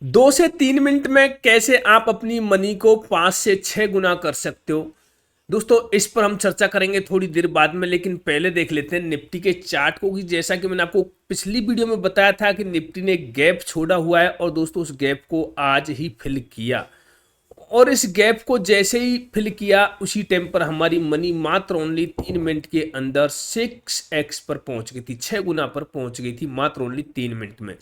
2 से 3 मिनट में कैसे आप अपनी मनी को 5 से 6 गुना कर सकते हो। दोस्तों इस पर हम चर्चा करेंगे थोड़ी देर बाद में, लेकिन पहले देख लेते हैं निफ्टी के चार्ट को कि जैसा कि मैंने आपको पिछली वीडियो में बताया था कि निफ्टी ने गैप छोड़ा हुआ है और दोस्तों उस गैप को आज ही फिल किया और इस गैप को जैसे ही फिल किया उसी टाइम पर हमारी मनी मात्र ओनली 3 मिनट के अंदर 6x पर पहुंच गई थी, 6 गुना पर पहुंच गई थी मात्र ओनली 3 मिनट में।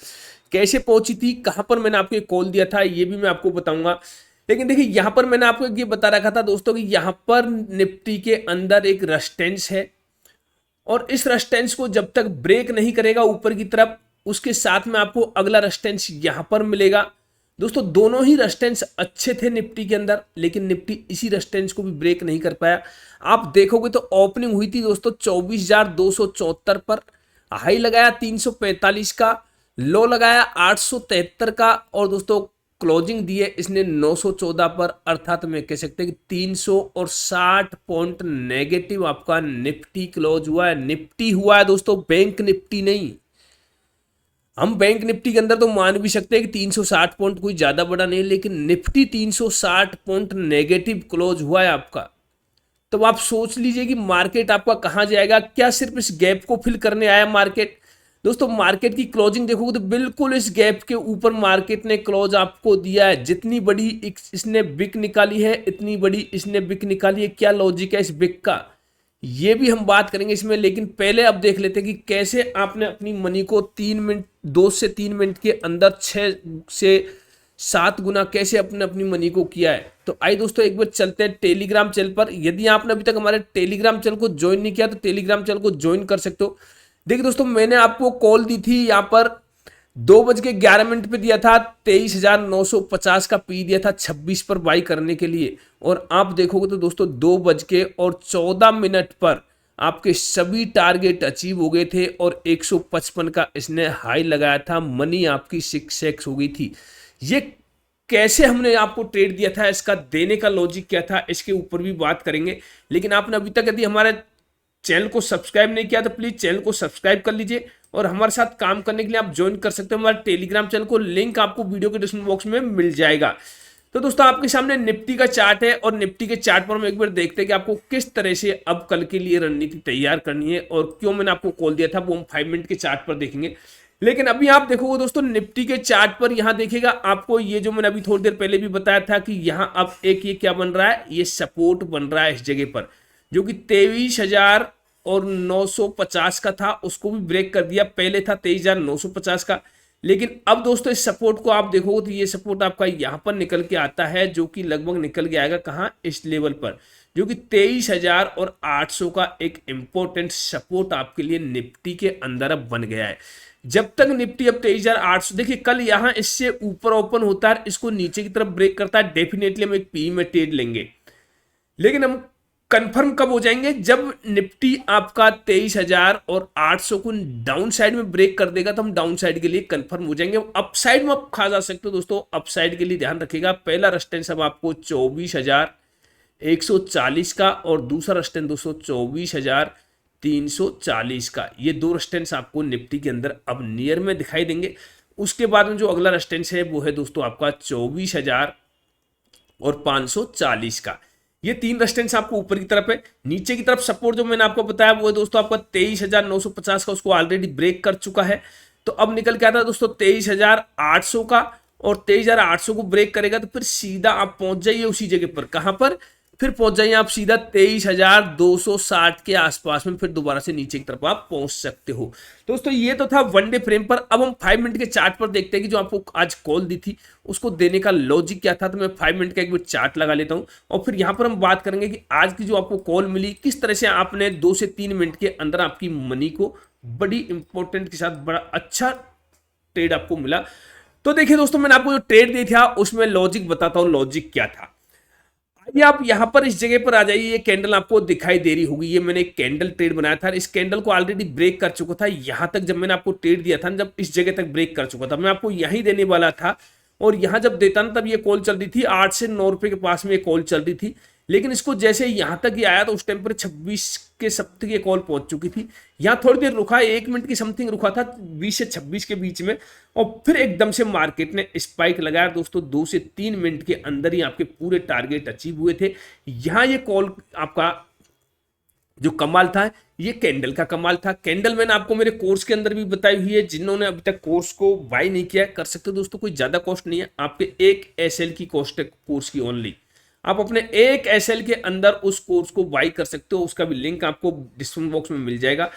कैसे पहुंची थी, कहां पर मैंने आपको कॉल दिया था, ये भी मैं आपको बताऊंगा। लेकिन देखिए यहां पर मैंने आपको ये बता रखा था दोस्तों कि यहां पर निफ्टी के अंदर एक रेजिस्टेंस है और इस रेजिस्टेंस को जब तक ब्रेक नहीं करेगा ऊपर की तरफ, उसके साथ में आपको अगला रेजिस्टेंस यहां पर मिलेगा। दोस्तों दोनों ही रेजिस्टेंस अच्छे थे निफ्टी के अंदर, लेकिन निफ्टी इसी रेजिस्टेंस को भी ब्रेक नहीं कर पाया। आप देखोगे तो ओपनिंग हुई थी दोस्तों 24,274 पर, हाई लगाया 345 का, लो लगाया 873 का और दोस्तों क्लोजिंग दी है इसने 914 पर, अर्थात मैं कह सकते हैं कि 360 पॉइंट नेगेटिव आपका निफ्टी क्लोज हुआ है। निफ्टी हुआ है दोस्तों, बैंक निफ्टी नहीं। हम बैंक निफ्टी के अंदर तो मान भी सकते हैं कि 360 पॉइंट कोई ज्यादा बड़ा नहीं, लेकिन निफ्टी 360 पॉइंट नेगेटिव क्लोज हुआ है आपका। तो आप सोच लीजिए कि मार्केट आपका कहां जाएगा। क्या सिर्फ इस गैप को फिल करने आया मार्केट? दोस्तों मार्केट की क्लोजिंग देखोगे तो बिल्कुल इस गैप के ऊपर मार्केट ने क्लोज आपको दिया है। जितनी बड़ी इसने बिक निकाली है इतनी बड़ी इसने बिक निकाली है। क्या लॉजिक है इस बिक का, ये भी हम बात करेंगे इसमें। लेकिन पहले अब देख लेते हैं कि कैसे आपने अपनी मनी को 3 मिनट 2 से 3 मिनट के अंदर 6 से 7 गुना कैसे अपने अपनी मनी को किया है। तो आइए दोस्तों एक बार चलते हैं टेलीग्राम चैनल पर। यदि आपने अभी तक हमारे टेलीग्राम चैनल को ज्वाइन नहीं किया तो टेलीग्राम चैनल को ज्वाइन कर सकते हो। देखिए दोस्तों मैंने आपको कॉल दी थी यहाँ पर 2:11 पे दिया था, 23,950 का पी दिया था 26 पर बाई करने के लिए। और आप देखोगे तो दोस्तों 2:14 पर आपके सभी टारगेट अचीव हो गए थे और 155 का इसने हाई लगाया था। मनी आपकी 6x हो गई थी। ये कैसे हमने आपको ट्रेड दिया था, इसका देने का लॉजिक क्या था, इसके ऊपर भी बात करेंगे। लेकिन आपने अभी तक यदि हमारे चैनल को सब्सक्राइब नहीं किया तो प्लीज चैनल को सब्सक्राइब कर लीजिए और हमारे साथ काम करने के लिए आप ज्वाइन कर सकते हो हमारे टेलीग्राम चैनल को। लिंक आपको वीडियो के डिस्क्रिप्शन बॉक्स में मिल जाएगा। तो दोस्तों आपके सामने निफ्टी का चार्ट है और निफ्टी के चार्ट पर हम एक बार देखते हैं कि आपको किस तरह से अब कल के लिए रणनीति तैयार करनी है और क्यों मैंने आपको कॉल दिया था वो हम 5 मिनट के चार्ट पर देखेंगे। लेकिन अभी आप देखोगे दोस्तों निफ्टी के चार्ट पर, यहां देखिएगा आपको ये जो मैंने अभी थोड़ी देर पहले भी बताया था कि यहां अब एक ये क्या बन रहा है, ये सपोर्ट बन रहा है इस जगह पर, जो कि 23,950 का था, उसको भी ब्रेक कर दिया। पहले था 23,950 का, लेकिन अब दोस्तों इस सपोर्ट को आप देखोगे तो ये सपोर्ट आपका यहां पर निकल के आता है, जो कि लगभग निकल के आएगा कहां, इस लेवल पर, जो कि 23,800 का एक इंपॉर्टेंट सपोर्ट आपके लिए निफ्टी के अंदर अब बन गया है। जब तक निफ्टी अब 23,800, देखिए कल यहां इससे ऊपर ओपन होता है, इसको नीचे की तरफ ब्रेक करता है, डेफिनेटली हम एक पी में ट्रेड लेंगे। लेकिन हम कंफर्म कब हो जाएंगे, जब निफ्टी आपका 23,800 को डाउन साइड में ब्रेक कर देगा, तो हम डाउन साइड के लिए कंफर्म हो जाएंगे। अप साइड में आप खा जा सकते हो दोस्तों। अप साइड के लिए ध्यान रखिएगा, पहला रेजिस्टेंस अब आपको 24,140 का और दूसरा रेजिस्टेंस दोस्तों 24,340 का। ये दो रेजिस्टेंस आपको निफ्टी के अंदर अब नियर में दिखाई देंगे। उसके बाद में जो अगला रेजिस्टेंस है वो है दोस्तों आपका 24,540 का। ये तीन रेजिस्टेंस आपको ऊपर की तरफ है। नीचे की तरफ सपोर्ट जो मैंने आपको बताया वो है दोस्तों आपका 23,950 का, उसको ऑलरेडी ब्रेक कर चुका है। तो अब निकल के आता है दोस्तों 23,800 का, और 23,800 को ब्रेक करेगा तो फिर सीधा आप पहुंच जाइए उसी जगह पर। कहां पर? फिर पहुंच जाइए आप सीधा 23,260 के आसपास में, फिर दोबारा से नीचे की तरफ आप पहुंच सकते हो। दोस्तों ये तो था वन डे फ्रेम पर। अब हम 5 मिनट के चार्ट पर देखते हैं कि जो आपको आज कॉल दी थी उसको देने का लॉजिक क्या था। तो मैं 5 मिनट का एक बार चार्ट लगा लेता हूं और फिर यहां पर हम बात करेंगे कि आज की जो आपको कॉल मिली, किस तरह से आपने 2 से 3 मिनट के अंदर आपकी मनी को बड़ी इंपॉर्टेंट के साथ बड़ा अच्छा ट्रेड आपको मिला। तो देखिए दोस्तों मैंने आपको जो ट्रेड दी था उसमें लॉजिक बताता हूं, लॉजिक क्या था। आइए आप यहां पर इस जगह पर आ जाइए। ये कैंडल आपको दिखाई दे रही होगी, ये मैंने एक कैंडल ट्रेड बनाया था। इस कैंडल को ऑलरेडी ब्रेक कर चुका था। यहां तक जब मैंने आपको ट्रेड दिया था, जब इस जगह तक ब्रेक कर चुका था, मैं आपको यहीं देने वाला था। और यहां जब देता ना तब ये कॉल चल रही थी 8 से 9 रुपए के पास में ये कॉल चल रही थी। लेकिन इसको जैसे यहाँ तक ही आया तो उस टाइम पर 26 के समथिंग ये कॉल पहुंच चुकी थी। यहाँ थोड़ी देर रुका, 1 मिनट की समथिंग रुका था 20 से 26 के बीच में, और फिर एकदम से मार्केट ने स्पाइक लगाया दोस्तों। 2 से 3 मिनट के अंदर ही आपके पूरे टारगेट अचीव हुए थे। यहाँ ये कॉल आपका जो कमाल था, ये कैंडल का कमाल था। कैंडल मैंने आपको मेरे कोर्स के अंदर भी बताई हुई है, जिन्होंने अभी तक कोर्स को बाय नहीं किया है कर सकते हो दोस्तों, कोई ज्यादा कॉस्ट नहीं है, आपके एक एसएल की कॉस्ट है कोर्स की ओनली। आप अपने एक एसएल के अंदर उस कोर्स को बाय कर सकते हो, उसका भी लिंक आपको डिस्क्रिप्शन बॉक्स में मिल जाएगा।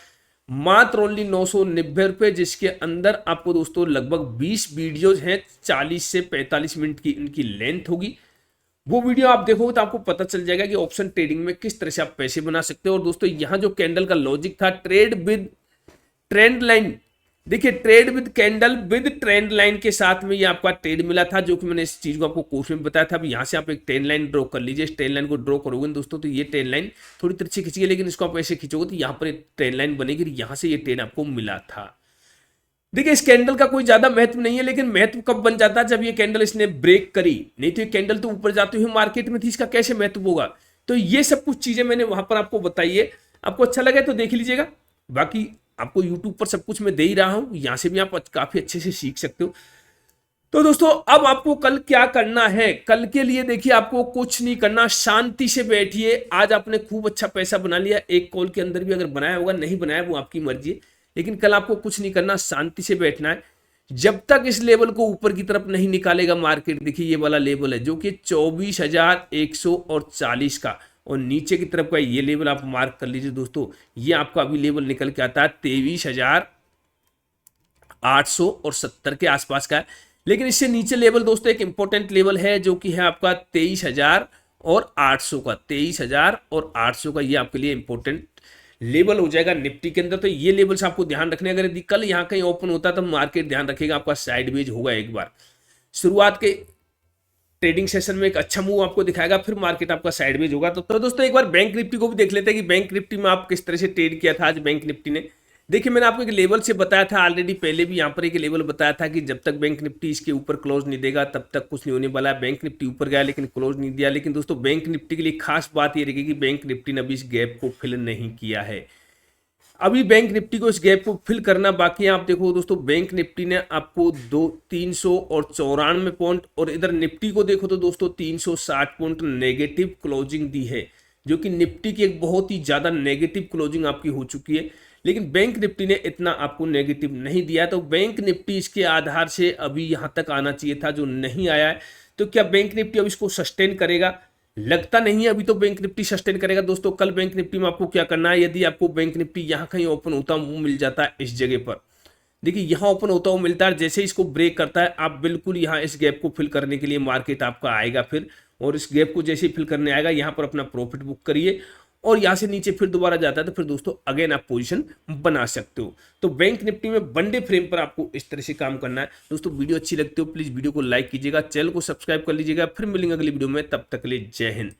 मात्र ओनली 990 रुपए, जिसके अंदर आपको दोस्तों लगभग 20 वीडियोज हैं, 40 से 45 मिनट की इनकी लेंथ होगी। वो वीडियो आप देखोगे तो आपको पता चल जाएगा कि ऑप्शन ट्रेडिंग में किस तरह से आप पैसे बना सकते हो। और दोस्तों यहाँ जो कैंडल का लॉजिक था, ट्रेड विद ट्रेंड लाइन, देखिए trade with candle with trend line के साथ में ये आपका ट्रेड मिला था, जो कि मैंने इस चीज को आपको कोर्स में बताया था। अब यहाँ से आप एक ट्रेंड लाइन ड्रॉ कर लीजिए। इस ट्रेंड लाइन को ड्रॉ करोगे दोस्तों तो ये ट्रेंड लाइन थोड़ी तिरछी खींचिए, लेकिन इसको आप ऐसे खींचोगे तो यहाँ पर एक ट्रेंड लाइन बनेगी, यहाँ से ये ट्रेंड आपको मिला था। देखिए इस कैंडल का कोई ज्यादा महत्व नहीं है, लेकिन महत्व कब बन जाता है, जब ये कैंडल इसने ब्रेक करी। नहीं तो ये कैंडल तो ऊपर जाते हुए मार्केट में थी, इसका कैसे महत्व होगा। तो ये सब कुछ चीजें मैंने वहां पर आपको बताई है। आपको अच्छा लगे तो देख लीजिएगा, बाकी आपको यूट्यूब पर सब कुछ मैं दे ही रहा हूं, यहां से भी आप काफी अच्छे से सीख सकते हो। तो दोस्तों अब आपको कल क्या करना है, कल के लिए देखिए आपको कुछ नहीं करना, शांति से बैठिए। आज आपने खूब अच्छा पैसा बना लिया, एक कॉल के अंदर भी अगर बनाया होगा, नहीं बनाया वो आपकी मर्जी है, लेकिन कल आपको कुछ नहीं करना, शांति से बैठना है। जब तक इस लेवल को ऊपर की तरफ नहीं निकालेगा मार्केट, देखिए ये वाला लेवल है जो कि 24,140 का, और नीचे की तरफ का ये लेवल आप मार्क कर लीजिए दोस्तों। ये आपका अभी लेवल निकल के आता है 23,870 के आसपास का है। लेकिन इससे नीचे लेवल दोस्तों एक इंपॉर्टेंट लेवल है, जो कि है आपका 23,800 का। 23,800 का ये आपके लिए इंपॉर्टेंट लेवल हो जाएगा निफ्टी के अंदर। तो ये लेवल से आपको ध्यान रखने, अगर यदि कल यहाँ कहीं ओपन होता तो मार्केट ध्यान रखेगा आपका साइडवेज होगा। एक बार शुरुआत के ट्रेडिंग सेशन में एक अच्छा मूव आपको दिखाएगा, फिर मार्केट आपका साइडवेज होगा। तो दोस्तों एक बार बैंक निफ्टी को भी देख लेते हैं कि बैंक निफ्टी में आप किस तरह से ट्रेड किया था आज बैंक निफ्टी ने। देखिए मैंने आपको एक लेवल से बताया था ऑलरेडी, पहले भी यहाँ पर एक लेवल बताया था कि जब तक बैंक निफ्टी इसके ऊपर क्लोज नहीं देगा तब तक कुछ नहीं होने वाला है। बैंक निफ्टी ऊपर गया लेकिन क्लोज नहीं दिया। लेकिन दोस्तों बैंक निफ्टी के लिए खास बात ये रहेगी कि बैंक निफ्टी ने अभी इस गैप को फिल नहीं किया है। अभी बैंक निफ्टी को इस गैप को फिल करना बाकी है। आप देखो दोस्तों बैंक निफ्टी ने आपको 394 पॉइंट, और इधर निफ्टी को देखो तो दोस्तों 360 पॉइंट नेगेटिव क्लोजिंग दी है, जो कि निफ्टी की एक बहुत ही ज्यादा नेगेटिव क्लोजिंग आपकी हो चुकी है। लेकिन बैंक निफ्टी ने इतना आपको नेगेटिव नहीं दिया, तो बैंक निफ्टी इसके आधार से अभी यहां तक आना चाहिए था, जो नहीं आया है। तो क्या बैंक निफ्टी अब इसको सस्टेन करेगा? लगता नहीं है अभी तो बैंक निफ्टी सस्टेन करेगा दोस्तों। कल बैंक निफ्टी में आपको क्या करना है, यदि आपको बैंक निफ्टी यहां कहीं ओपन होता वो मिल जाता है इस जगह पर, देखिए यहां ओपन होता हुआ मिलता है, जैसे इसको ब्रेक करता है आप बिल्कुल यहां इस गैप को फिल करने के लिए मार्केट आपका आएगा फिर, और इस गैप को जैसे ही फिल करने आएगा यहां पर अपना प्रॉफिट बुक करिए, और यहां से नीचे फिर दोबारा जाता है तो फिर दोस्तों अगेन आप पोजीशन बना सकते हो। तो बैंक निफ्टी में वनडे फ्रेम पर आपको इस तरह से काम करना है दोस्तों। वीडियो अच्छी लगती हो प्लीज वीडियो को लाइक कीजिएगा, चैनल को सब्सक्राइब कर लीजिएगा। फिर मिलेंगे अगली वीडियो में, तब तक के लिए जय हिंद।